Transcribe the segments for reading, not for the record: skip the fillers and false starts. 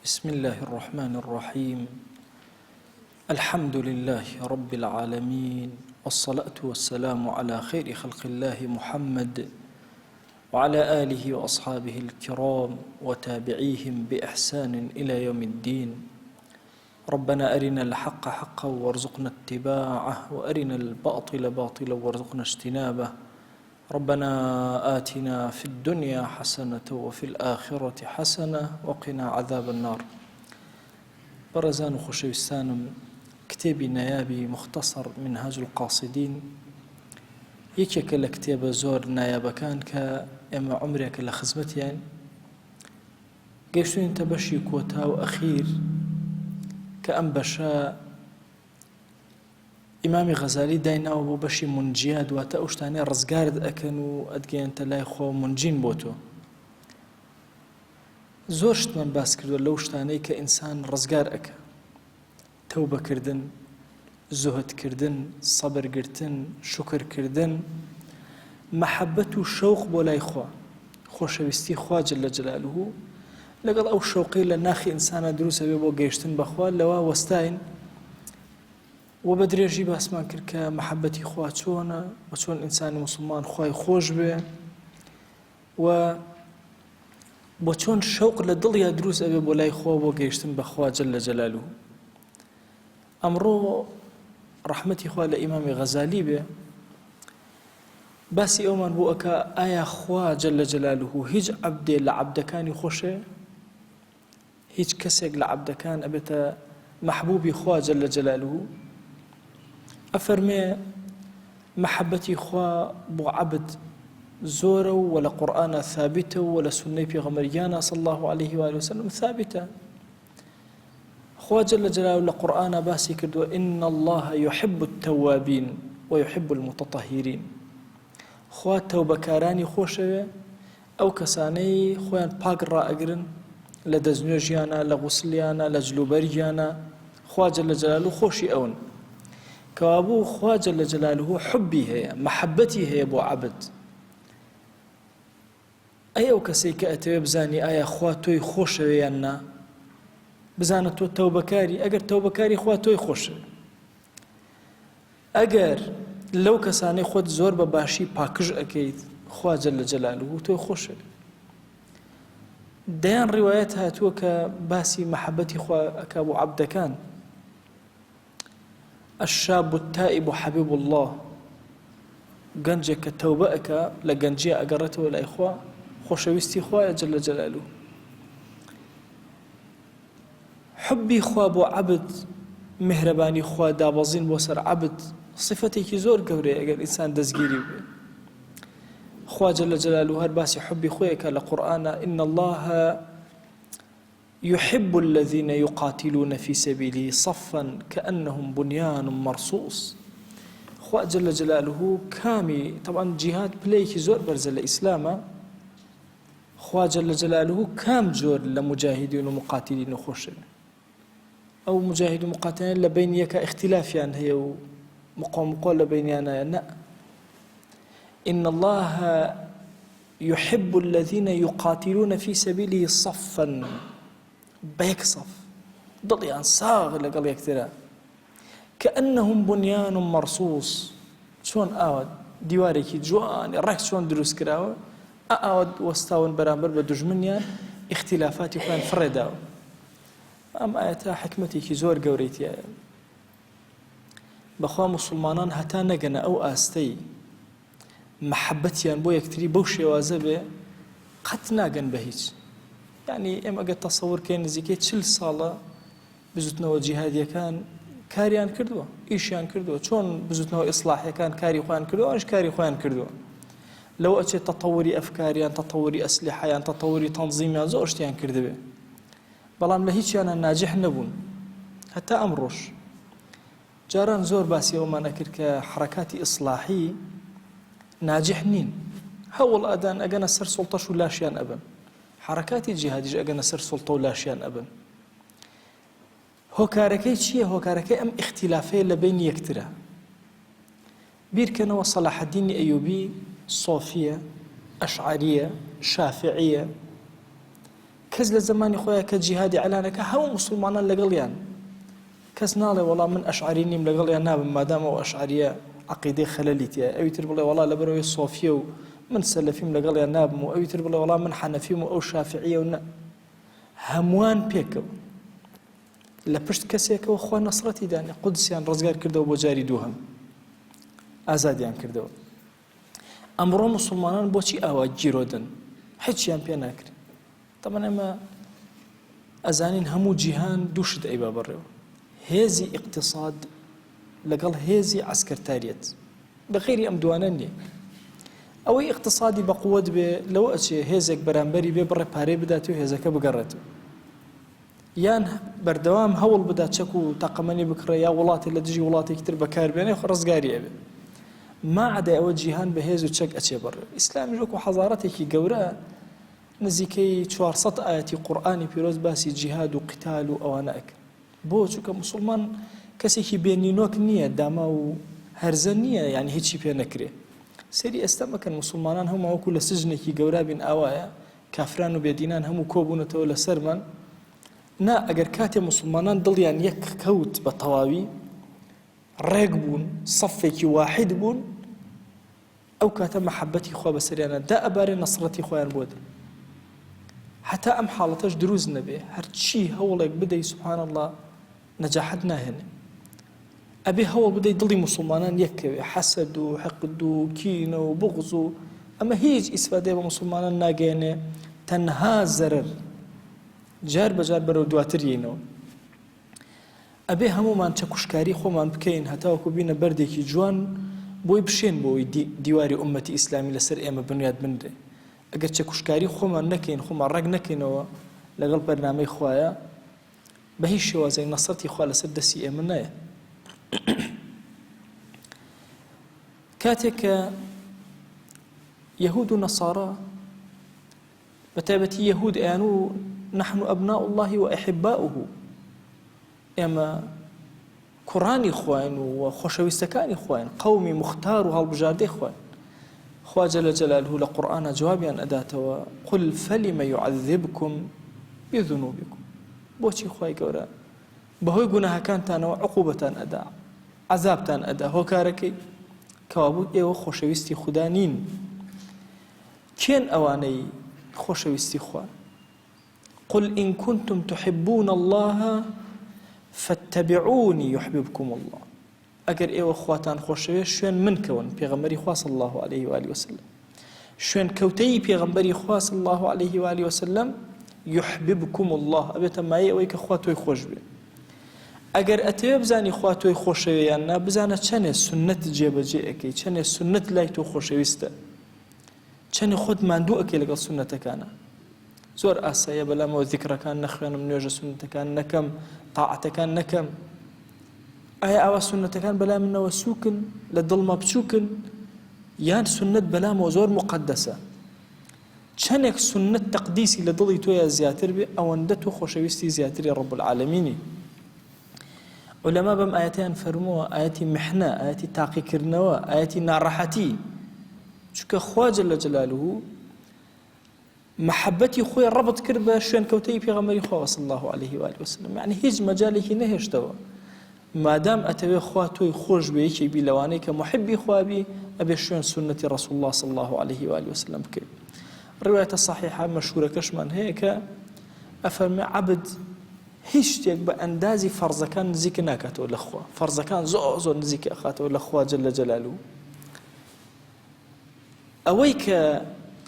بسم الله الرحمن الرحيم. الحمد لله رب العالمين، والصلاة والسلام على خير خلق الله محمد وعلى آله وأصحابه الكرام وتابعيهم بإحسان إلى يوم الدين. ربنا أرنا الحق حقا وارزقنا اتباعه، وأرنا الباطل باطلا وارزقنا اجتنابه. ربنا آتنا في الدنيا حسنة وفي الآخرة حسنة وقنا عذاب النار. برزان خوشويستانم كتابي نيابي مختصر منهاج القاصدين يكيك لكتاب زور نيابة كان كأما عمرك لخزمتين قيشتون تبشي كوتاو أخير كأنبشا إمامي غزالي داينا و بشي منجياد واتا اوشتاني رزقارد أكنو أدقين تلاي خو منجين بوتو زورشت من باس كردو لوشتاني كإنسان رزقار أكا توبة كردن، زهد كردن، صبر كردن، شكر كردن، محبة وشوق بولاي خوا خوشويستي خوا جل جلاله لقد أو شوقي لناخي إنسان دروس بيبو قيشتن بخوا لوا وستاين وبدريجي باسمان كرك محبتي خوا چونا وچون إنسان مسلمان خواي خوش به و بچون شوق لدل يا دروس أبي بولاي خوا وقيشتن بخوا جل جلاله. أمرو رحمتي خوا لإمام غزالي به باسي أومن بو أكا آيا خوا جل جلاله هيج عبد لعبد كان خوشه هيج كسيق لعبد كان أبتا محبوبي خوا جل جلاله أفرمي محبتي خوا بو عبد زورو ولا قرآن ثابته ولا سنة بيغمريانا صلى الله عليه وآله وسلم ثابته. خوا جل جلاله لقرآن باسي كردو إن الله يحب التوابين ويحب المتطهرين. خوا توبكاراني خوشوه أو كساني خوان باق رائقرن لدزنوجيانا لغسليانا لجلوبريانا خوا جل جلاله خوشي أون كوابو خوا جل جلاله حبي هي محبتي هي بو عبد أي أو كسيك أتوي بزاني آيا خوا توي خوشوه يانا بزانة تو توبكاري أجر توبكاري خوا توي خوشوه أجر لو كساني خود زور بباشي باكج أكيد خوا جل جلاله توي خوشوه. ديان رواياتها توكا باسي محبتي خوا أكابو عبد كان الشاب التائب حبيب الله قنجك التوبأك لقنجي أقرته ولا إخوة خوشويستي خوا جل جلاله. حبي خوا بو عبد مهرباني خوا دابزين بوسر عبد صفتي كي زور قوري أقل إنسان دزقيري بي خوا جل جلاله هرباسي حبي خويك لقرآن إن الله يحب الذين يقاتلون في سبيله صفا كأنهم بنيان مرصوص. خوا جل جلاله كامي طبعا جهاد بليك زور برز الإسلام خوا جل جلاله كام زور لمجاهدين ومقاتلين خوشن أو مجاهد ومقاتلين لبينيك اختلاف يعني هي ومقام قول لبينيانا لا. إن الله يحب الذين يقاتلون في سبيله صفا بيك صف ضل يعني صاغ لقل يكترا كأنهم بنيان مرصوص. شون آود ديواريكي جوان ركت شون دروس كراوة آود واستاون برامبر بدجمنيان اختلافاتي خوان فرداو. أم آياتا حكمتي كي زور قوريتي بخوا مسلمانان هتا نقنا أو آستي محبتيان بو يكتري بوشي وازبه قد ناقن بهيج يعني ام اگه تصور كاين نزيكي 40 ساله بزوتنەوە جیهادیەکان کاریان کردووە ئیشیان کردووە چۆن بزوتنەوە ئیسلاحیەکان کاری خۆیان کردووە ئەوش کاری خۆیان کردووە لەو ئەچێت تەتەوری ئەفکاریان تەتەوری ئەسلحەیان تەتەوری تەنزیمیان زۆر شتیان کردبێ بەڵام لە هیچیانە ناجح نەبوون هەتا ئەمڕۆژ. جاران زۆر باسی ئەومان ئەکرد کە حرەکاتی ئیسلاحی ناجح نین هەوڵ ئەدان ئەگەنە سەر سوڵتەش و لاشیان ئەبن حركاتي جهاديش أجن سر سلطة ولاشيان أبن. هوكاركي شيء هوكاركي أم اختلافي لبين يكتره. بيركنا وصلاح الدين أيوبي صوفية أشعرية شافعية کەس لە زمانی خۆیان کە جیهادی ئەلانەکە هەموو مسلمانان لەگەڵیان کەس ناڵێ وەڵام من ئەشعری نیم لەگەڵیان نابم مادام ئەو ئەشعریە عەقیدەی خەلەلی تێیە ئەوی تر بڵێ وەڵا لەبەرەوەی سۆفیە و من سەلەفیم لەگەڵیان نابم و ئەوی تر بڵێ وەڵام من حەنەفیم و ئەو شافعیە و هەمووان پێکەوە لە پشت کەسێکەوە خوا نەسڕەتی دانێ قودسیان ڕزگار کردەوە بۆ جاری دووهەم ئازادیان کردەوە ئەمڕۆ مسلمانان بۆچی ئاوا گیرۆدن هیچیان پێ ناکرێت تەمەن ئێمە ئەزانین هەموو جیهان دووشت ئەیبا بەڕێوە هێزی اقتصاد لەگەڵ هێزی عسکەرتاریەت بەغێری ئەم دوانە نییە ئەوەی اقتصادی بەقووەت بێ لەوە ئەچێ هێزێک بەرامبەری بێ بڕێ پارەی بدات و هێزەکە بگەڕێتەوە یان بەردەوام هەوڵ بدات چەک و تاقەمەنی بکڕێ یا وڵاتی لە دژی وڵاتێکی تر بەکاربێنێ ڕزگاری ئەبێ ما عدا ئەوە جیهان بە هێز و چەک ئەچێ بەڕێ ئیسلامی وەکو حەزارەتێکی گەورە نزیکەی 400 ئاەتی قورئانی پیرۆز باسی جیهاد و قیتال و ئەوانە ئەکرد بۆ چونکە مسلمان کەسێکی بێنینۆک نییە داما و هەرزە نییە یعنی هیچی پێ نەکرێ سەری ئێستا مەکەن مسلمانان هەموو وەکو لە سژنێکی گەورە بین ئاوایە کافران و بێدینان هەموو کۆبوونەتەوە لەسەرمان نا ئەگەر کاتێ مسلمانان دڵیان یەک کەوت بە تەواوی ڕێک بوون سەفێکی واحد بوون ئەو کاتە مەحەبەتی خوا بەسەریانە دا ئەبارێ نەسڕەتی خۆیان بۆ دێ حتا ئەم حاڵەتەش دروست نەبێ هەرچی هەوڵێک بدەی سبحان الله نەجاحەت ناهێنێ ئەبێ هەوڵ بدەی دڵی مسلمانان یەکەوێ حەسەد و حەقد و کینە و بغض و ئەمە هیچ ئیسفادەی بە مسلمانان ناگەێنێ تەنها زەرەر جار بەجار بەرەو دواتر یینەوە ئەبێ هەمومان چەکوشکاری خۆمان بکەین هەتاوەکو بینە بەردێکی جوان بۆی بشێن بۆی دیواری ئومەتی ئیسلامی لەسەر ئێمە بنیاد بنرێ ئەگەر چەکوشکاری خۆمان نەکەین خۆمان ڕێک نەکەینەوە لەگەڵ بەرنامەی خوایە بە هیچ شێوازەی نەسڕەتی خوا لەسەر دەستی ئێمە نایە کاتێک کە یەهود و نەسارا بەتایبەتی یەهود ئەیان و نحن أبناء الله وأحباؤه ئێمە کوڕانی خوین و خۆشەویستەکانی خوین قەومی مختار و هەڵبژاردەی خوین خوا جەل جەلالهو لە قورئانە جوابیان ئەداتەوە قل فلم يعذبكم بذنوبكم بۆچی خوای گەورە بەهۆی گوناهەکانتانەوە عقوبەتان ئەدا عەزابتان ئەدا هۆکارەکەی کەوابوو ئێوە خۆشەویستی خودا نین کێن ئەوانەی خۆشەویستی خوان قل إن كنتم تحبون الله فاتبعوني يحببكم الله ئەگەر ئێوە خواتان خۆشەوێ شوێن من کەون پێغەمبەری خوا صلی الله عليه و آله وسلم شوێن کەوتەی پێغەمبەری خوا صلی الله عليه و آله وسلم يحببكم الله ئەبێتە مایە ئەوەی کە خوا تۆی خۆش بێ ئەگەر ئەتەوێ بزانی خوا تۆی خۆشەوێ یان نا بزانە چەنێ سنت جێبەجێ ئەەکەی چەنێ سنت لای تۆ خۆشەویستە چەنێ خۆت ماندوو ئەەکەی لەگەڵ سنەتەکانە زۆر ئاساییە بەلامەوە ذیکرەکان نەخوێنم نوێژە سنتەکان نەکەم تاعەتەکان نەکەم ئایا ئاوا سنەتەکان بەلا منەوە سووکن لە دڵما بچووکن یان سنت بەلامەوە زۆر مقەدەسە چەندێک سنت تەقدیسی لە دڵی تۆیە زیاتر بێ ئەوەندە تۆ خۆشەویستی زیاتری ڕەب العالەمینی عولەما بەم ئاەتیان فەرمووە ئاەتی محنە ئاەتی تاقیکردنەوە ئاەتی ناڕەحەتی چونکە خوا جەل جەلالهو محبەتی خۆی ڕەبط کرد بە شوێنکەوتەی پێغەمبەری خوا صلی الله عليه و آله وسلم یعنی هیچ مەجالێکی نەهێشتەوە مادام ئەتەوێ خوا تۆی خۆش بێ یەکێک بی لەوانەی کە محبی خوابی ئەبێ شوێن سنەتی ڕەسوڵ الله صلی الله عليه و آله وسلم بکەیت ڕوایەتە صحیحە مەشهورەکەشمان هەیە کە ئەفەرمێ عەبد هیچ شتێک بە ئەندازی فەرزەکان نزیکە ناکاتەوە لە خوا فەرزەکان زۆر نزیکە ئەخاتەوە لە خوا جەل جەلالهو ئەوەی کە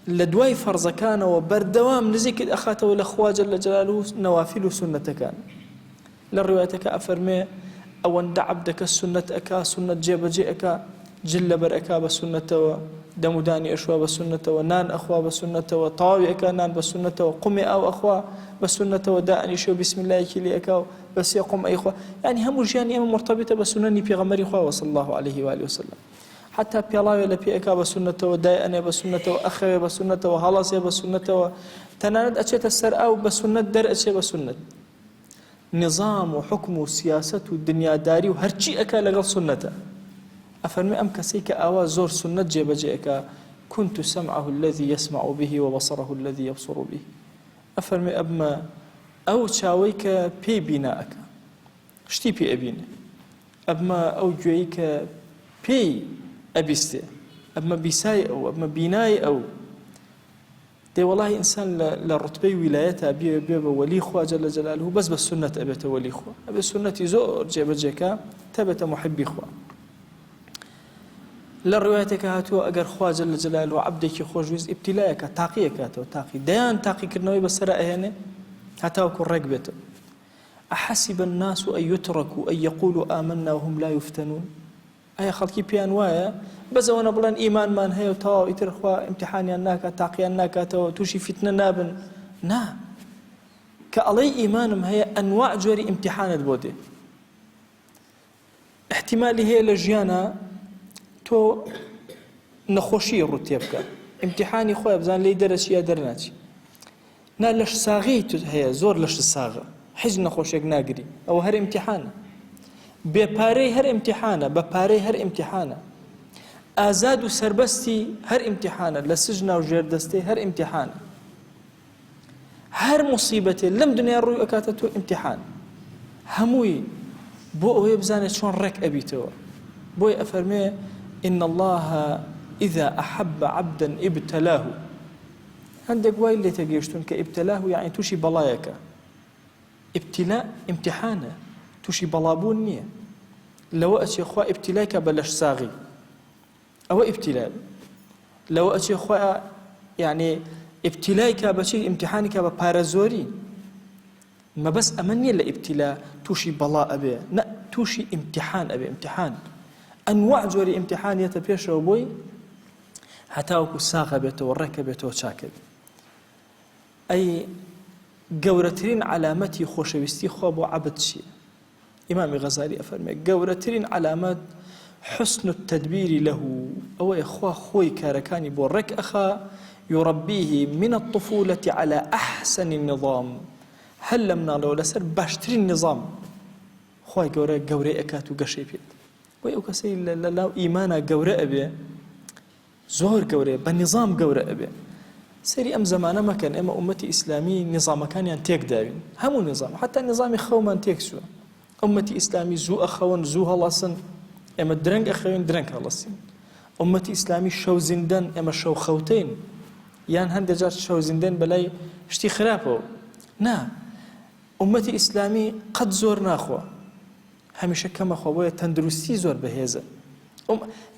لە دوای فەرزەکانەوە بەردەوام نزیکت ئەخاتەوە لە خوا جەل جەلالهو نەوافیل و سنەتەکان لە ڕوایەتەکە ئەفەرمێ ئەوەندە عەبدەکە سنەت ئەکا سنەت جێبەجێ ئەکا جل لەبەر ئەکا بە سنەتەوە دەمودانی ئەشوا بە سنەتەوە نان ئەخوا بە سنەتەوە تاوی ئەکا نان بە سنەتەوە قومی ئاو ئەخوا بە سنەتەوە دائنیشە و بسم اللهیکی لێ ئەکا و بەسێ قوم ئەیخوا یعنی هەموو ژیانی ئێمە مرتبطە بە سنەنی پێغەمبەری خوا صلی الله عليه و آله وسلم حتى پێڵاوێ لە پێ ئەکا بە سنەتەوە دای ئەنێ بە سنەتەوە ئەخەوێ بە سنەتەوە هەڵەسێ بە سنەتەوە تەنانەت ئەچێتە سەر ئاو بە سنەت دەرئەچێ بە سنەت نظام و حکم و سیاست و دنیاداری و هەرچی ئەکا لەگەڵ سنەتە ئەفەرمێ ئەم کەسەی کە ئاوا زۆر سنەت جێبەجێ ئەکا كنت سمعه الذي يسمع به وبصره الذي يبصر به ئەفەرمێ ئەبمە ئەو چاوەی کە پێی بیناکە شتی پێ ئەبینێ، ئەبمە ئەو گوێی کە پێی ئەبیستێ، ئەبمە بیسای ئەو، ئەبمە بینای ئەو. دێ وەڵاهی ئینسان لە ڕوتبەی ویلایەتە بێ بە وەلی خوا جەل جەلالوهو بەس بە سونەت ئەبێتە وەلی خوا، ئەبێ سونەتی زۆر جێبەجێکە تەبێتە محبی خوا. لە ڕوایەتێکە هاتووە ئەگەر خوا جەل جەلالوهو عەبدێکی خۆشویست ئیبتیلایەکە، تاقیەکاتەوە، تاقی دەیان تاقیکردنەوەی بەسەرە ئەهێنێ هەتاوەکو ڕێک بێتەوە. أحسب الناس أن يتركوا أن يقولوا آمنا وهم لا يفتنون. ئایا خەڵکی پێیان وایە بەزەوەنە بڵێن ئیمانمان هەیە و تەواو ئیتر خوا ئیمتیحانیان ناکات، تاقییان ناکاتەوە، تووشی فیتنە نابن. نا، کە ئەڵێی ئیمانم هەیە ئەنواع جۆری ئیمتیحانت بۆ دێ. احتیمالی هەیە لە ژیانە تۆ نەخۆشی ڕوتێ بکە، ئیمتیحانی خۆی بزان لێی دەرەچی یا دەرناچی. نا لەش ساغی هەیە، زۆر لەش ساغە، حیج نەخۆشیێک ناگری، ئەوە هەر ئیمتیحانە. بێپارەی هەر ئیمتیحانە، بە پارەی هەر ئیمتیحانە. ئازاد و سەربەستی هەر ئیمتیحانە، لە سژنا و ژێردەستەی هەر ئیمتیحانە. هەر موسیبەتێ لەم دنیا ڕووی ئەکاتە تۆ ئیمتیحان. هەمووی بۆ ئەوەیە بزانێت چۆن ڕێک ئەبیتەوە. بۆی ئەفەرمێ إن الله إذا أحب عبدا ابتلاه. هەندێک وای لێ تەگەیشتون کە ئیبتلاه یعنی تووشی بەڵایەکە. ئیبتیلا ئیمتیحانە، تووشی بەڵابوون نییە. لەوە ئەچێ خوا ئیبتیلایکە بە لەش ساغی، ئەوە ئیبتیلا. لەوە ئەچێ خوا یعنی ئیبتیلایکە بەچی ئیمتیحانیکە بە پارە زۆری. مەبەس ئەمە نییە لە ئیبتیلا تووشی بەڵا ئەبێ، نە تووشی ئیمتیحان ئەبێ. ئیمتیحان ئەنواع جۆری ئیمتیحانیەتە پێشەوە بۆی هەتاوەکو ساغە بێتەوە، ڕێکە بێتەوە، چاکە بێت. ئەی گەورەترین علامەتی خۆشەویستی خوا بۆ عەبد چییە؟ ئیمامی غەزالی ئەفەرمێ گەورەترین علامەت حسن التدبیر له، ئەوەیە خوا خۆی کارەکانی بۆ ڕێک ئەخا، يربيه من الطفولة على أحسن النظام. هەر لە مناڵەوە لەسەر باشترین نظام خوای گەورەی ئەکات و گەشەی پێت. بۆی ئەو کەسەی لەلاو ئیمانە گەورە ئەبێ، زۆر گەورەیە، بە نظام گەورە ئەبێ. سەری ئەم زەمانە مەکەن، ئێمە ئومەتی ئیسلامی نظامەکانیان تێک داوین، هەموو نظام، حتا نظامی خەومان تێک چووە. ئومەتی ئیسلامی زوو ئەخەون، زوو هەڵەسن، ئێمە درەنگ ئەخەوین، درەنگ هەڵەسین. ئومەتی ئیسلامی شەو زیندەن، ئێمە شەو خەوتین، یان هەندێک جار شەو زیندەن بەلای شتی خراپەوە. نا، ئومەتی ئیسلامی قەت زۆر ناخوا، هەمیشە کەمەخوا، بۆیە تەندروستی زۆر بەهێزە.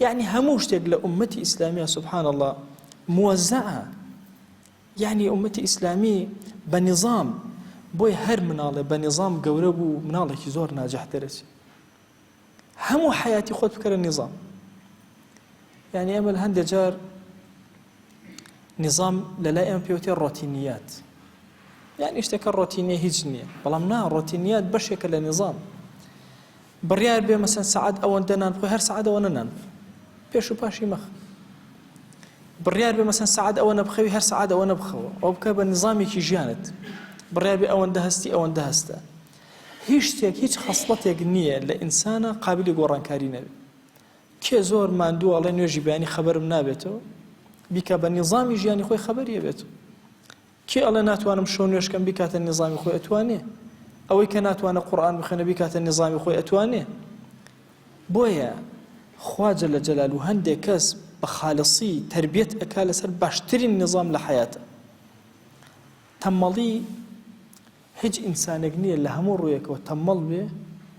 یعنی هەموو شتێک لە ئومەتی ئیسلامیە سبحان الله موەزەعە. یعنی ئومەتی ئیسلامی بە نظام، بۆی هەر مناڵێ بە نظام گەورە بوو، مناڵێکی زۆر ناجەح دەرەچێ. هەموو حیاتی خۆت بکەرە نظام. یعنی ئێمە لە هەندێک جار نظام لەلای ئێمە پێوتێ ڕۆتینیات، یعنی شتێکە ڕۆتینیە هیچ نییە، بەڵام نا، ڕۆتینیات بەشێکە لە نظام. بڕیار بێ مەسەن سەعات ئەوەندە نان بخۆی، هەر سەعات ئەوەنە نان پێش و پاشی مەخ. بڕیار بێ مەسەن سەعات ئەوەنە بخەوی، هەر سەعات ئەوەنە بخەوە، ئەو بکە بە نظامێکی ژیانت. بڕیار بێ ئەوەندە هەستی، ئەوەندە هەستە. هیچ شتێک، هیچ خەسڵەتێک نییە لە ئینسانە قابلی گۆڕانکاری نەبێت. کێ زۆر ماندوو ئەڵێ نوێژی بەیانی خەبەرم نابێتەوە، بیکە بە نظامی ژیانی خۆی خەبەریە بێتەوە. کێ ئەڵێ ناتوانم شەو نوێشکەم، بیکاتە نظامی خۆی ئەتوانێ. ئەوەی کە ناتوانە قورئان بخوێنە، بیکاتە نظامی خۆی ئەتوانێ. بۆیە خوا جەل جەلالوهو هەندێک کەس بە خالصی تربیەت ئەکا لەسەر باشترین نظام لە حیاتە. تەمەڵی هیچ ئینسانێک نییە لە هەموو ڕوویەکەوە تەمەڵ بێ،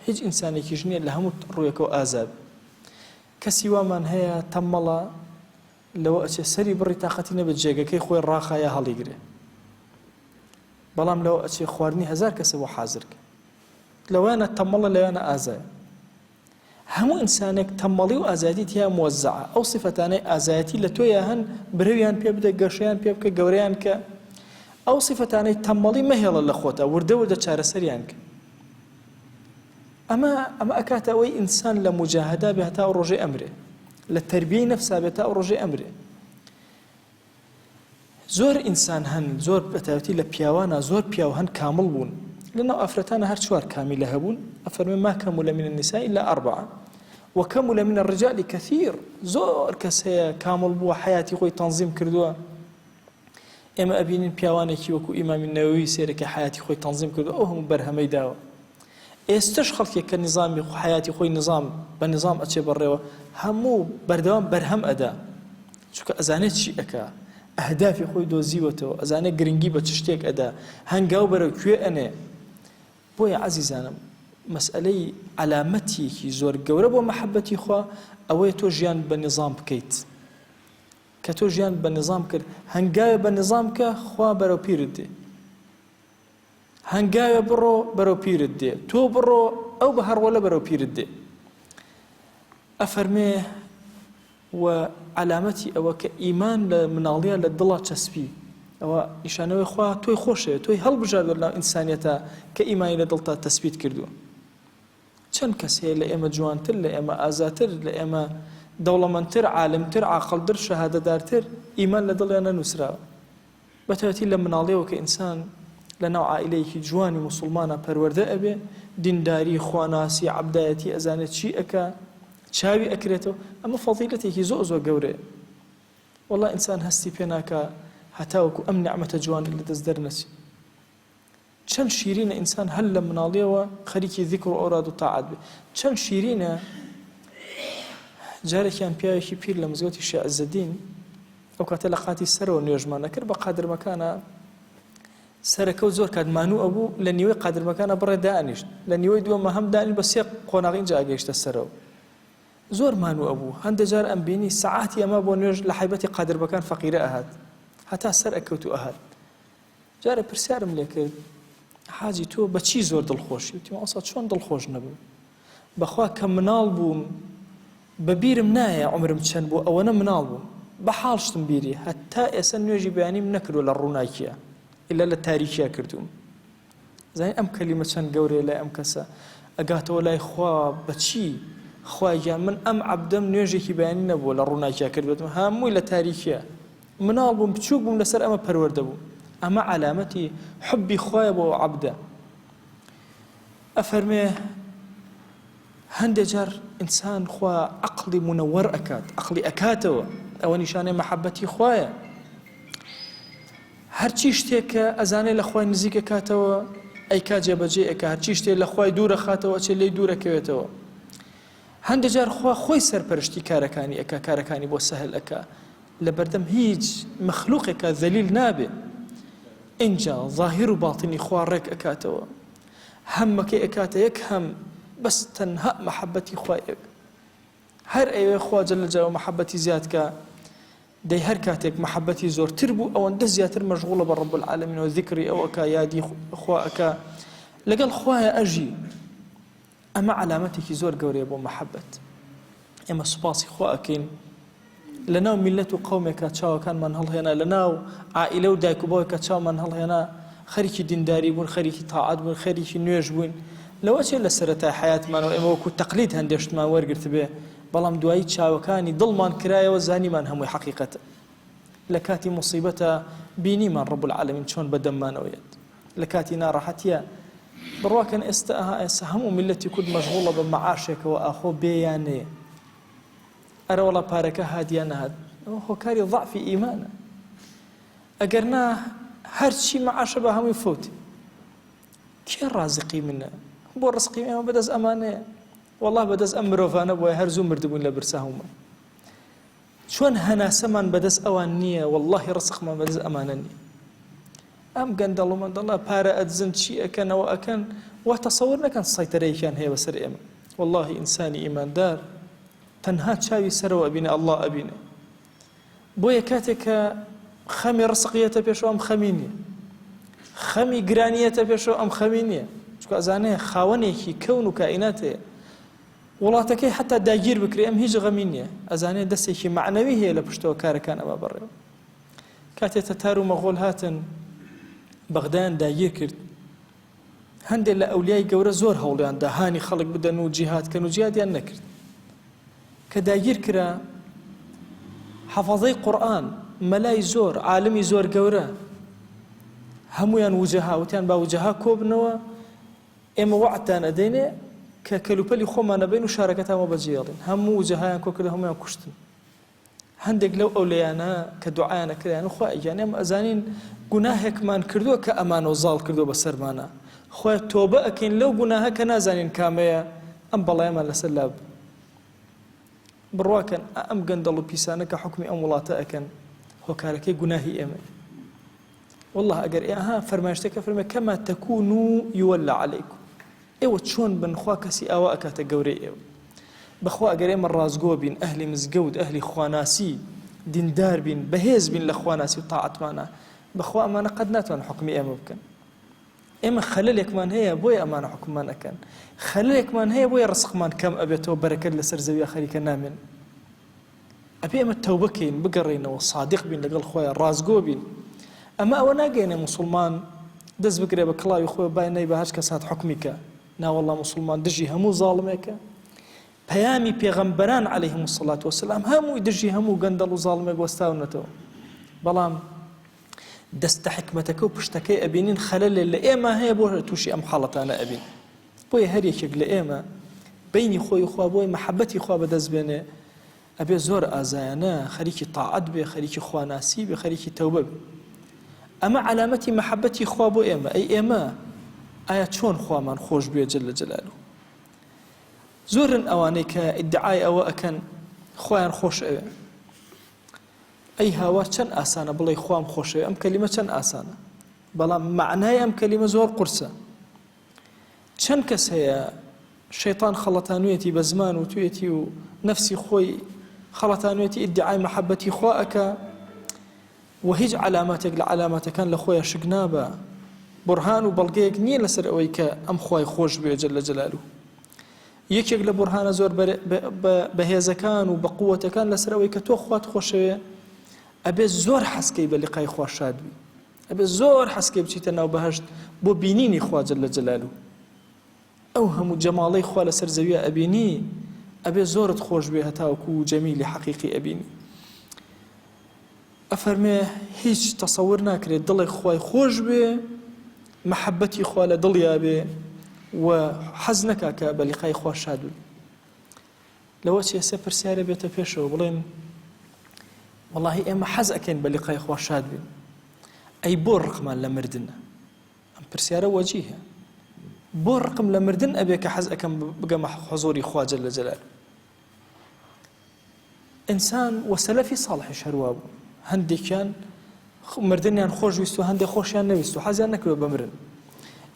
هیچ ئینسانێکیش نییە لە هەموو ڕوویەکەوە ئازاد. کەسی وامان هەیە تەمەڵە لەوە ئەچێ سەری بڕی تاقەتی نەبێت جێگەکەی خۆی ڕاخایە هەڵیگرێ، بەڵام لەوە ئەچێ خواردنی هەزار کەسە بۆ حازرکە. لەوانە تەمەڵە، لەوانە ئازایە. هەموو ئینسانێک تەمەڵی و ئازادی تیا موەزەعە. ئەو سیفەتانەی ئازایەتی لە تۆیە هەن، برەویان پێ بدە، گەشەیان پێ بکە، گەورەیان کە. ئەو سیفەتانەی تەمەڵی مەهێڵە لە خۆتە، وردە وردە چارەسەریان کە. ئەمە ئەکاتە ئەوەی ئینسان لە مجاهدا بێ هەتا ئەو ڕۆژەی ئەمرێ، لە تەربیەی نەفسا بێت تا ئەو ڕۆژەی ئەمرێ. زۆر ئینسان هەن، زۆر بەتایبەتی لە پیاوانە، زۆر پیاو هەن کامڵ بوون. لەناو ئافرەتانە هەر چوار کامیلە هەبوون. ئەفەرمێ ما كمل من النساء إلا 4 وكمل من الرجال كثير. زۆر کەس هەیە کامڵ بووە، حیاتی خۆی تەنظیم کردووە. ئێمە ئەبینین پیاوانێکی وەکو ئیمامی نەوەوی سێرەکە حیاتی خۆی تەنزیم کردو ئەو هەموو بەرهەمەی داوە. ئێستش خەڵکێک کە نظامی حیاتی خۆی بە نظام ئەچێ بەڕێوە هەموو بەردەوام بەرهەم ئەدا، چونکە ئەزانێت چی ئەکا، ئەهدافی خۆی دۆزیوەتەوە، ئەزانێت گرنگی بە چ شتێک ئەدا، هەنگاو بەرەو کوێ ئەنێ. بۆیە عەزیزانم مەسئلەی علامەتێکی زۆر گەورە بۆ مەحەبەتی خوا ئەوەیە تۆ ژیان بە نظام بکەیت. کە تۆ ژیان بە نظام کرد، هەنگاوێ بە نظام کە خوا بەرەو پیرت دێ، هەنگاوێ بڕۆ بەرەو پیرت دێ، تۆ بڕۆ ئەو بە هەڕوەلە بەرەو پیرت دێ. ئەفەرمێ و علامەتی ئەوە کە ئیمان لە مناڵیە لە دڵا چەسپی، ئەوە نیشانەوەی خوا تۆی خۆشەوێت، تۆی هەڵبژاردوە لەناو ئینسانیەتە کە ئیمانی لە دڵتا تەسبیت کردووە. چەند کەس هەیە لە ئێمە جوانتر، لە ئێمە ئازاتر، لە ئێمە دەوڵەمەندتر، عالمتر، عاقڵتر، شەهادەدارتر، ئیمان لە دڵیان نەنووسراوە. بەتایبەتی لە مناڵیەوە کە ئینسان لە ناو عائیلەیەکی جوانی موسڵمانە پەروەردە ئەبێ، دینداری، خواناسی، عەبدایەتی ئەزانێت چی ئەکا، چاوی ئەکرێتەوە، ئەمە فەضیلەتێکی زۆر زۆر گەورەیە. وەڵڵا ئینسان هەستی پێ ناکا هەتاوەکو ئەم نعمەتە جوانی لە دەست دەرنەچێ. چەند شیرینە ئینسان هەل لە مناڵیەوە خەریکی ذیکر و ئەوراد و تاعات بێ. چەند شیرینە. جارێکیان پیاوێکی پیر لە مزگەوتی شێخ عەزەدین ئەو کاتە لە قاتی سەرەوە نوێژمان نەکرد، بە قادرمەکانە سەرەکەوت زۆر کات مانوو ئەبوو، لە نیوەی قادرمەکانە بڕێ دانیشت، لە نیوەی دووەمە هەم دانی بە سێ قۆناغی اینجا ئاگەیشتە سەرەوە. زۆر مانوو ئەبوو، هەندێک جار ئەم بینی سەعاتی ئەمە بۆ نوێژ لە حیبەتی قادرمەکان فەقیرە ئەهات، هەتا سەر ئەکەوت و ئەهات. جارە پرسیارم لێ کرد، حاجی تۆ بەچی زۆر دڵخۆشی؟ وتیم ئەوسا چۆن دڵخۆش نەبوو؟ بەخوا کە مناڵ بووم بەبیرم نایە عمرم چەند بوو، ئەوەنە مناڵ بووم بە حاڵشتم بیری، هەتا ئێستا نوێژی بەیانیم نەکردو لە ڕووناکیە، ئیلا لە تاریکیە کردوم. زانین ئەم کەلیمە چەند گەورەیە لای ئەم کەسە، ئەگاتەوە لای خوا بەچی؟ خوایە من ئەم عەبدەم نوێژێکی بەیانی نەبووە لە ڕووناکیە کردوتم، هەمووی لە تاریکیە، مناڵ بووم بچووک بووم لەسەر ئەمە پەروەردە بوو. ئەمە علامەتی حبی خوایە بۆ عەبدە. ئەفەرمێ هەندێک جار ئینسان خوا عەقڵی منەوەر ئەکات، عەقڵی ئەکاتەوە، ئەوە نیشانەی مەحەبەتی خوایە. هەرچی شتێک کە ئەزانێ لە خوای نزیک ئەکاتەوە ئەیکا جێبەجێ ئەکا، هەرچی شتێک لە خوای دوورە خاتەوە ئەچێ لێی دوورەکەوێتەوە. هەندێک جار خوا خۆی سەرپەرشتی کارەکانی ئەکا، کارەکانی بۆ سەهل ئەکا، لە بەردەم هیچ مەخلوقێکە ذەلیل نابێ. اینجا ظاهر و باڵتنی خوا ڕێک ئەکاتەوە، هەمەکەی ئەکاتە یەک هەم، بەس تەنها مەحەبەتی خوای ئەبێ. هەر ئەوێ خوا جەل جەلالەهو مەحەبەتی زیادکە، دەی هەر کاتێک مەحەبەتی زۆرتر بوو ئەوەندە زیاتر مەشغوڵە بە ڕەب العالەمینەوە، ذیکری ئەو ئەکا، یادی خوا ئەکا، لەگەڵ خوایە ئەژی. ئەمە علامەتێکی زۆر گەورەیە بۆ مەحەبەت. ئێمە سوپاسی خوا ئەکەین لە ناو میلەت و قەومێکە چاوەکانمان هەڵهێنا، لە ناو عائیلە و دایک و باوکە چاومان هەڵهێنا، خەریکی دینداری بوون، خەریکی تاعات بوون، خەریکی نوێژ بوون. لەوە چێ لە سەرەتای حیاتمانەوە ئێمە وەکو تەقلید هەندێک شتمان وەرگرت بێ، بەڵام دوایی چاوەکانی دڵمان کرایەوە، زانیمان هەمووی حەقیقەتە. لە کاتی موسیبەتە بینیمان ڕەب العالەمین چۆن بەدەممانەوەیەت، لە کاتی ناڕەحەتیە بڕواکەن ئێستا هەموو میلەتی کورد مەشغوڵە بە مەعاشێکەوە، ئاخۆ بێیان نەیە، ئەرە وەڵا پارەکە هادیان نەهات، ئەوە هۆکاری ضعفی ئیمانە. ئەگەر نا هەرچی مەعاشە بە هەمووی فەوتێ. کێ ڕازقی منە؟ بۆ ڕزقی ئێمە بەدەست ئەمانەیە، وەڵڵا بەدەست ئەم مرۆڤانە بۆیە هەرزوو مردبوون لە برسا هەمومان. چۆن هەناسەمان بەدەست ئەوان نییە، وەڵڵاهی ڕزقمان بەدەست ئەمانە نییە. ئەم گەندەڵ و مەندەڵە پارە ئەدزن چی ئەکەنەوە ئەکەن، وا تەسەوور نەکەن سەیتەرەیەکیان هەیە بەسەر ئێمە. وەڵڵاهی ئینسانی ئیماندار تەنها چاوی سەرەوە ئەبینێ، ئەڵڵا ئەبینێ. بۆیە کاتێک کە خەمی ڕزقیەتە پێشەوە ئەم خەمی نییە، خەمی گرانیەتە پێشەوە ئەم خەمی نییە، چونکە ئەزانێ خاوەنێکی کەون و کائینات هەیە، وڵاتەکەی حتا داگیر بکرێ ئەم هیچ غەمی نییە، ئەزانێ دەستێکی معنەوی هەیە لە پشتەوە کارەکان ئەمە بەڕێوە. کاتێک تەتار و مەغۆڵ هاتن بەغدایان داگیر کرد، هەندێک لە ئەولیای گەورە زۆر هەوڵیان دا هانی خەڵک بدەن و جیهادکەن و جیهادیان نەکرد. کە داگیر کرا حەفەظەی قورئان، مەلای زۆر، عالمی زۆر گەورە، هەمویان وجەها وتیان با وجەها کۆبنەوە، ئێمە وەعدتان ئەدەینێ کە کەلوپەلی خۆمان نەبین و شارەکەتانەوە بەجێڵین. هەموو وجەهایان کۆ کرد، هەمویان کوشتن. هەندێک لەو ئەولەیانە کە دوعایانە کردیان خوا ئیجان ئێمە ئەزانین گوناهێکمان کردووە کە ئەمانە و زاڵ کردووە بەسەرمانە خۆی تۆبە ئەکەین لەو گوناهە کە نازانین کامەیە ئەم بەڵایەمان لەسەر لاب بڕواکەن ئەم گەندەڵ و پیسانە کە حکمی ئەم وڵاتە ئەکەن هۆکارەکەی گوناهی ئێمە والله ئەگەر ئێها فەرمایشتەکە فەرمێ کەما تەکوونوا یوەلا عەلەیکم ئێوە چۆن بن خوا کەسی ئاوا ئەکاتە گەورەی ئێوە بەخوا ئەگەر ئێمە ڕازگۆ بین ئەهلی مزگەوت ئەهلی خواناسی دیندار بین بەهێز بین لە خواناسی و تاعەتمانە بەخوا ئەمانە قەت ناتوان حکمی ئێمە بکەن ئێمە خەلەلێکمان هەیە بۆیە ئەمانە حکممان ئەکەن خەلەلێکمان هەیە بۆیە ڕزقمان کەم ئەبێتەوە بەرەکەت لەسەر زەویە خەریکە نامێن ئەبێ ئێمە تەوبە بکەین بگەڕێنەوە صادق بین لەگەڵ خۆیان ڕازگۆ بین ئەمە ئەوە ناگەێنێ موسڵمان دەست بگرێ بە کڵاوی خۆی بای نەی بە هەچ کەس هات حکمیکە ناوەڵڵا موسڵمان دژی هەموو زاڵمێکە پەیامی پێغەمبەران عەلەیهیمو السەڵات وەسەلام هەمووی دژی هەموو گەندەڵ و زاڵمێک وەستاونەتەوە بەڵام دەستە حکمەتەکە و پشتەکەی ئەبینین خەلەلێ لە ئێمە هەیە بۆ تووشی ئەم حاڵەتانە ئەبین بۆیە هەر یەکێک لە ئێمە بینی خۆی خوا بۆی مەحەبەتی خوا بەدەست بێنێ ئەبێ زۆر ئازایانە خەریکی تاعەت بێ خەریکی خواناسی بێ خەریکی تەوبە بێ ئەمە علامەتی مەحەبەتی خوا بۆ ئێمە ئەی ئێمە ئایا چۆن خوامان خۆش بێ جەل جەلالوه زۆرن ئەوانەی کە ئیدعای ئەوە ئەکەن خۆیان خۆش ئەوێ ئەی هاوا چەند ئاسانە بڵێ خوام خۆشەوێ ئەم کەلیمە چەند ئاسانە بەڵام معنای ئەم کەلیمە زۆر قورسە چەند کەس هەیە شەیطان خەڵەتانوێتی بە زمان و توێتی و نەفسی خۆی خەڵەتانوێتی ئیدعای مەحەبەتی خوا ئەکە و هیچ علاماتێک لە علاماتەکان لە خۆیان شک نابە بورهان و بەڵگەیەک نییە لەسەر ئەوەی کە ئەم خوای خۆش بێ جەل جەلالوه یەکێک لە بورهانە زۆر بەهێزەکان و بە قووەتەکان لەسەر ئەوەی کە تۆ خوات خۆشەوێ ئەبێ زۆر حەسکەی بە لیقای خوا شاد بی ئەبێ زۆر حەسکەی بچیتە ناو بەهەشت بۆ بینینی خوا جەل جەلالوه ئەو هەموو جەماڵەی خوا لەسەر زەویە ئەبینی ئەبێ زۆرت خۆش بێ هەتاوەکو جەمیلی حەقیقی ئەبینی ئەفەرمێ هیچ تەسەور ناکرێت دڵێک خوای خۆش بێ مەحەبەتی خوا لە دڵیا بێ و حەز نەکا کە بە لیقای خوا شاد بی لەوە چێسە پرسیارە بێتە پێشەوە بڵێن والله ئێمە حەز ئەکەین بە لیقای خوا شاد بین ئەی بۆ ڕقمان لە مردنە ئەم پرسیارە وەجیهە بۆ ڕقم لە مردن ئەبێ کە حەز ئەکەم بگەمە حوزوری خوا جەل جەلالوه ئینسان و سەلەفی ساڵحیش هەروە بوو هەندێکیان مردنیان خۆش ویست و هەندێک خۆشیان نەویست و حەزیان نەکردووە بمرن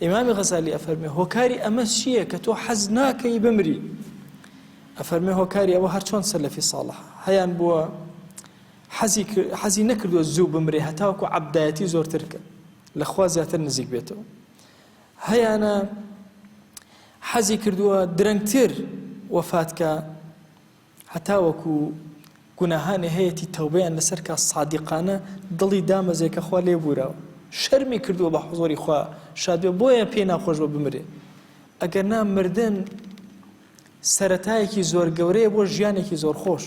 ئیمامی غەزالی ئەفەرمێ هۆکاری ئەمە چییە کە تۆ حەز ناکەی بمری ئەفەرمێ هۆکاری ئەوە هەر چۆن سەلەفی ساڵح هەیان بووە حەزی نەکردووە زوو بمرێ هەتاوەکو عەبدایەتی زۆرتر کرد لە خوا زیاتر نزیک بێتەوە هەیانە حەزی کردووە درەنگتر وەفاتکە هەتاوەکو گوناهانی هەیەی تەوبەیان لەسەر کە سادیقانە دڵی دامەزێ کە خوا لێ بوراوە شەرمی کردووە بە حوزوری خوا شاد بێ بۆیە پێی ناخۆش بە بمرێ ئەگەر نا مردن سەرەتایەکی زۆر گەورەیە بۆ ژیانێکی زۆر خۆش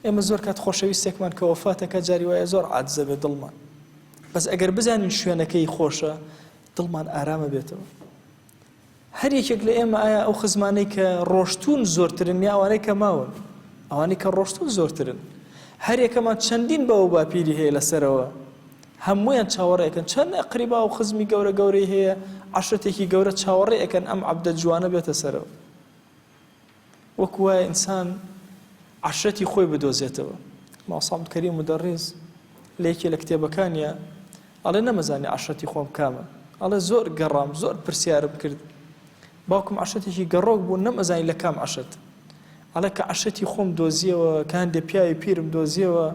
ئێمە زۆر کات خۆشەویستێکمان کە وەفاتەکە جاری وایە زۆر عاجزە بێ دڵمان بەس ئەگەر بزانین شوێنەکەی خۆشە دڵمان ئارامە بێتەوە هەر یەکێک لە ئێمە ئایا ئەو خزمانەی کە ڕۆشتون زۆرترن یا ئەوانەی کە ماون ئەوانەی کە ڕۆشتون زۆرترن هەر یەکەمان چەندین بەوە باپیری هەیە لەسەرەوە هەموویان چاوەڕێ ئەکەن چەند ئەقریبا و خزمی گەورە گەورەی هەیە عەشرەتێکی گەورە چاوەڕێ ئەکەن ئەم عەبدە جوانە بێتە سەرەوە وەکو وایە ئینسان عەشرەتی خۆی بدۆزێتەوە ماوەسام کەریم مدەڕیز لە یەکێ لە کتێبەکانیە ئەڵێ نەمەزانی عەشرەتی خۆم کامە ئەڵێ زۆر گەڕام زۆر پرسیارم کرد باوکم عەشرەتێکی گەڕۆک بوو نەمەزانی لە کام عەشرەت ئەڵێ کە عەشرەتی خۆم دۆزیەوە کە هەندێک پیاوی پیرم دۆزیەوە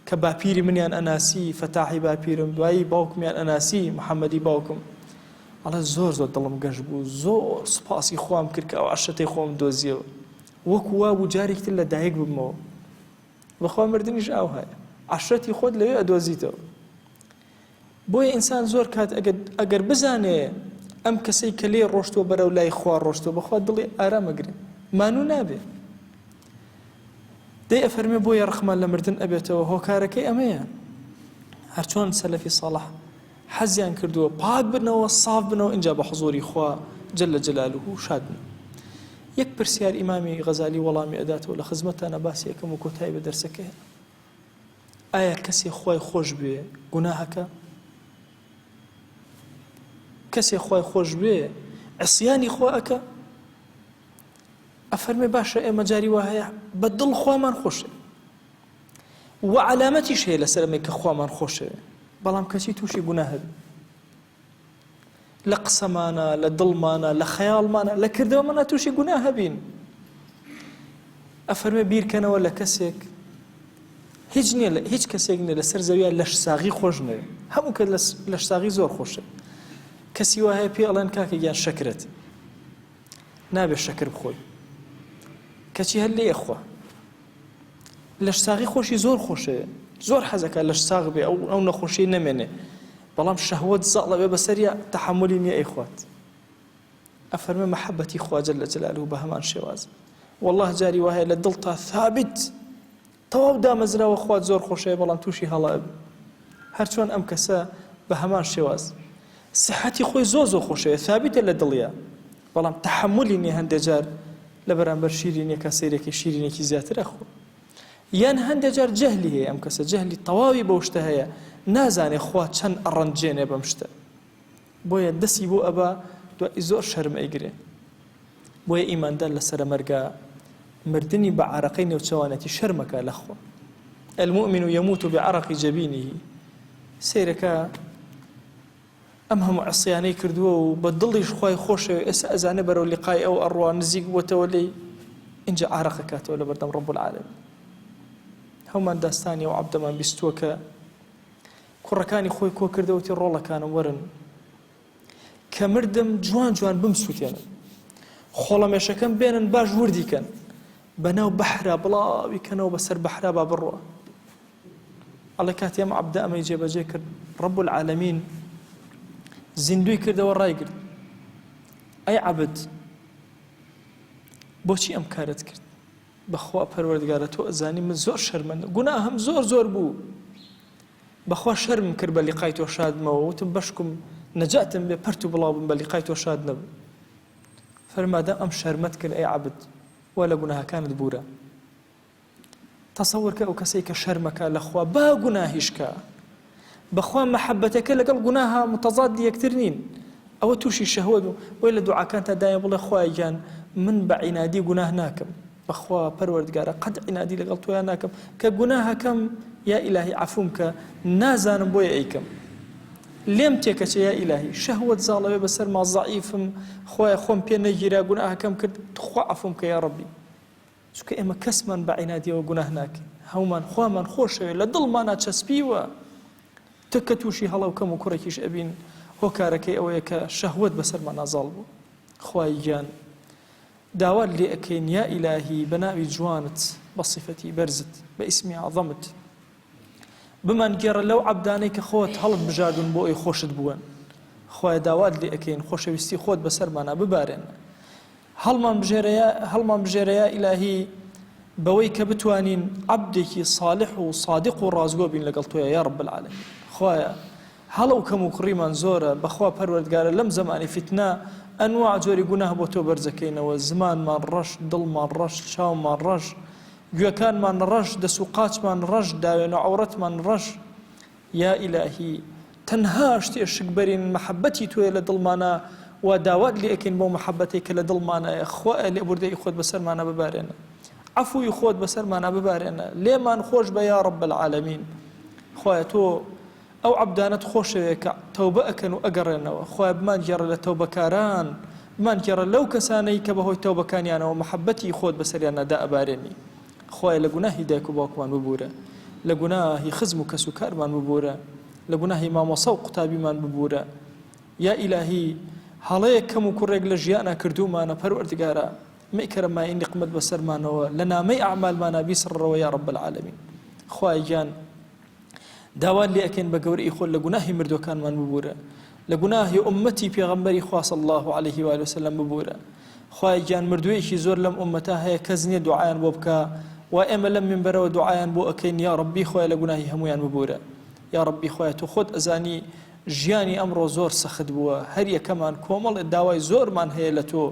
کە باپیری منیان ئەناسی فەتاحی باپیرم دوایی باوکمیان ئەناسی محەممەدی باوکم ئەڵێ زۆر دڵم گەش بوو زۆر سوپاسی خۆم کرد کە ئەو عەشرەتەی خۆم دۆزیەوە وەکو وا بوو جارێکتر لە دایک ببمەوە بەخوا مردنیش ئاو هەیە عەشرەتی خۆت لەوێ ئەدۆزیتەوە بۆیە ئینسان زۆر کات ئەگەر بزانێ ئەم کەسەی کە لێ ڕۆشتۆ بەرەو لای خوا ڕۆشتۆ بەخوا دڵی ئارامەگرێ مانوو نابێ دەی ئەفەرمێ بۆیە ڕقمان لە مردن ئەبێتەوە هۆکارەکەی ئەمەیە هەر چۆن سەلەفی ساڵح حەزیان کردووە پاک بنەوە ساف بنەوە اینجا بە حوزوری خوا جەل جەلالوه شاد بن یەک پرسیار ئیمامی غەزالی وەڵامی ئەداتەوە لە خزمەتانە باسی یەکەم و کۆتایی بە دەرسەکەی ئایا کەسێ خۆی خۆش بێ گوناهەکە؟ کەسێ خۆی خۆش بێ عسیانی خۆ ئەکە؟ ئەفەرمێ باشە ئێمە جاری وا هەیە بە دڵ خۆمان خۆشە و عەلامەتیش هەیە لەسەر ئەمەی کە خۆمان خۆشە، بەڵام کەچی تووشی گوناهە بێ لە قسەمانە لە دڵمانە لە خەیاڵمانە لە کردەوەمانە تووشی گوناهە بین. ئەفەرمێ بیرکەنەوە لە کەسێک هیچ نییە هیچ کەسێک نییە لەسەر زەویە لەش ساغی خۆش نەوێ، هەموو کە لەش ساغی زۆر خۆشە. کەسی وا هەیە پێ ئەڵێن کاکە گیان شەکرت نابێ شەکر بخۆی کەچی هەر لێ ئەخوا لەش ساغی خۆشی زۆر خۆشە، زۆر حەزەکە لەش ساغ بێ ئەو نەخۆشی نەمێنێ، بەڵام شەهوەت زاڵە بێ بەسەریە تەحەمولی نییە ئەیخوات. ئەفەرمێ مەحەبەتی خوا جەل جەلالوهو بە هەمان شێوازە. والله جاری وا هەیە لە دڵتا ثابت تەواو دامەزراوە خوات زۆر خۆشەیە، بەڵام تووشی هەڵا بێ هەرچۆن ئەم کەسە بە هەمان شێواز سحەتی خۆی زۆر زۆر خۆشەیە ثابتە لە دڵیە، بەڵام تەحەمولی نییە هەندێک جار لە بەرامبەر شیرینێکە سەیرێکی شیرینێکی زیاتر ئەخۆ. یان هەندێک جار جەهلی هەیە، ئەم کەسە جەهلی تەواوی بەو شتە هەیە، نازانێ خوا چەند ئەڕەنجێنێ بەم شتە، بۆیە دەستی بۆ ئەبا دوای زۆر شەرم ئەیگرێ. بۆیە ئیماندار لەسەر مەرگا مردنی بە عەرەقەی نێوچەوانەتی شەرمەکە لەخوا. المؤمن يموت بعرق جبينه. سیرەکە ئەم هەموو عسیانەی کردووە و بە دڵیش خوای خۆشەوێ ئێستا ئەزانێ بەرەو لیقای ئەو ئەڕوا نزیک بووەتەوە لێی اینجا عەرەقەکاتەوە لە بەردەم ڕەب العالەمین. هەومان داستانی ئەو عەبدەمان بیستووە کە کوڕەکانی خۆی کۆ کردەوەتی ڕۆڵەکانم وەرن کە مردم جوان جوان بمسووتێنن، خۆڵەمێشەکەم بێنن باش وردیکەن، بەناو بەحرا بڵاوی کەنەوە بەسەر بەحرا با بڕوە. ئەڵێ کاتی ئەم عەبدە ئەمەی جێبەجێ کرد ڕەب العالەمین زیندوی کردەوە ڕایگرت، ئەی عەبد بۆچی ئەم کارت کرد؟ بەخوا پەروەردگارە تۆ ئەزانی من زۆر شەرمەندم، گوناهەم زۆر زۆر بوو، بەخوا شەرمم کرد بە لیقای تۆ شادمەوە، وتم بەشکم نەجاتم بێ پەرت و بڵاو بم بە لیقای تۆ شاد نەبم. فەرمادەم ئەم شەرمەت کرد ئەی عەبد وا لە گوناهەکانت بوورە. تەسەووەر کە ئەو کەسەی کە شەرمەکە لەخوا با گوناهیشکە، بەخوا مەحەبەتەکە لەگەڵ گوناها متەضاد یەکتر نین، ئەوە تووشی شەهوەت بوو. وی لە دوعاکانتا دایە بڵێ خوای گیان من بە عینادی گوناه ناکەم، بەخوا پەروەردگارە قەت عینادی لەگەڵ تۆیان ناکەم کە گوناهەکەم یا ئیلاهی عەفوم کە نازانم بۆیە ئەیکەم، لێم تێکەچێ یا ئیلاهی شەهوەت زاڵەوێ بەسەر ما زەعیفم، خۆی خۆم پێ نەگیرا گوناهەکەم کرد، خوا عەفوم کە یا ڕەبی. چونکە ئێمە کەسمان بە عینادیەوە گوناه ناکەین، هەومان خوامان خۆشەوێ لە دڵمانە چەسپیوە تکە تووشی هەڵەوکەم و کوڕێکیش ئەبین هۆکارەکەی ئەوەیە کە شەهوەت بەسەرمان نازاڵ بوو. خوای گیان داوات لێ ئەکەین یا ئیلاهی بە ناوی جوانت بە صیفەتی بەرزت بە ئیسمی عەظەمت بمان گێڕە لەو عەبدانەی کە خۆت هەڵت بژاردون بۆ ئەوی خۆشت بوون. خوای داوات لێ ئەکەین خۆشەویستی خۆت بەسەرمانە ببارێن، هەڵمان بژێرە یا ئیلاهی بەوەی کە بتوانین عەبدێکی صالح و صادق و ڕازگۆ بین لەگەڵ تۆیە یا ڕەب العالەمین. خوایە هەڵە و کەم و کڕیمان زۆرە، بەخوا پەروەردگارە لەم زەمانی فتنە ئەنواع جۆری گوناه بۆ تۆ بەرزەکەینەوە، زمانمان ڕەش، دڵمان ڕەش، چاومان ڕەش، گوێکانمان ڕەش، دەست و قاچمان ڕەش، داوێن و عەورەتمان ڕەش. یا ئیلاهی تەنها شتێ شکبەرین مەحەبەتی تۆیە لە دڵمانە و داوات لێ ئەکەین بۆ مەحەبەتێک کە لە دڵمانەیە. خوایە لێبوردەی خۆت بەسەرمانە ببارێنە، عەفوی خۆت بەسەرمانە ببارێنە، لێمان خۆش بە یا ڕەب العالەمین. خوایە تۆ ئەو عەبدانەت خۆشەوێ کە تەوبە ئەکەن و ئەگەڕێنەوە، خوایە بمان گێڕە لە تەوبەکاران، بمان گێڕە لەو کەسانەی کە بەهۆی تەوبەکانیانەوە مەحەبەتی خۆت بەسەریانەدا ئەبارێنی. خوایە لە گوناهی دایک و باوکمان ببوورە، لە گوناهی خزم و کەس و کارمان ببوورە، لە گوناهی مامۆسا و قوتابیمان ببوورە. یا ئیلاهی هەڵەیەک کەم و کوڕێک لە ژیانە کردومانە پەروەردگارە مەیکەرە مای نیقمت بەسەرمانەوە لە نامەی ئەعمالمانە بیسڕەوە یا ڕەب العالەمین. خوای گیان داوات لێ ئەکەین بە گەورەی خۆت لە گوناهی مردوەکانمان ببوورە، لە گوناهی ئومەتی پێغەمبەری خوا صلی الله علیه و آله وسلم ببوورە. خوای گیان مردوویەکی زۆر لەم ئومەتا هەیە کەس نییە دوعایان بۆ بکە و ئێمە لەم منبەرەوە دوعایان بۆ ئەکەین یا ڕەبی خوای لە گوناهی هەمویان ببوورە. یا ڕەبی خوای تۆ خۆت ئەزانی ژیانی ئەمڕۆ زۆر سەخت بووە، هەر یەکەمان کۆمەڵ داوای زۆرمان هەیە لە تۆ،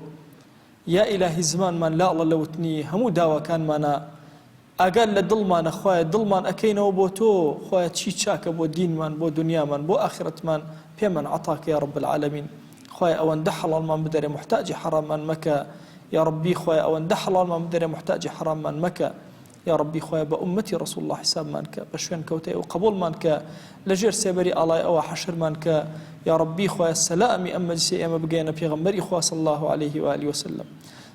یا ئیلاهی زمانمان لاڵە لەوتنی هەموو داواکانمانە ئاگال لە دڵمانە خوایە دڵمان ئەکەینەوە بۆ تۆ خوایە چی چاکە بۆ دینمان بۆ دنیامان بۆ ئاخرەتمان پێمان عەتاکە یا رب العالمین خوایە ئەوەندە حەڵالمان بدەرێ محتاجی حەراممان مەکە یا ربی خوایە ئەوەندە حەڵالمان بدەرێ محتاجی حەراممان مەکە یا ربی خوایە بە ئومەتی ڕەسوڵ الله حسابمان کە بە شوێن کەوتەی ئەو قبوڵمان کە لەژێر سێبەری ئاڵای ئەوە حەشرمان کە یا ربی خوایە سەلامی ئەم مەجلیسە ئێمە بگەێنە پێغەمبەری خوا صلی الله عليه و آله وسلم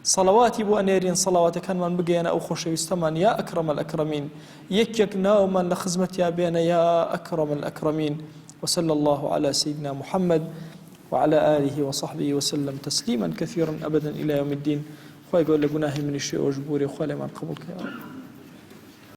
صلواتی بۆ ئەنێرین صلواتەکانمان بگەێنە ئەو خۆشەویستەمان یا ئەکرەم الأکرەمین یەک ناومان لە خزمەتیا بێنە یا ئەکرەم الأکرەمین وصلى الله على سيدنا محمد وعلى آله وصحبه وسلم تسليما كثيرا أبدا إلى يوم الدين خوي يقول لقناه من الشيء وجبوري وخالي من قبولك يا رب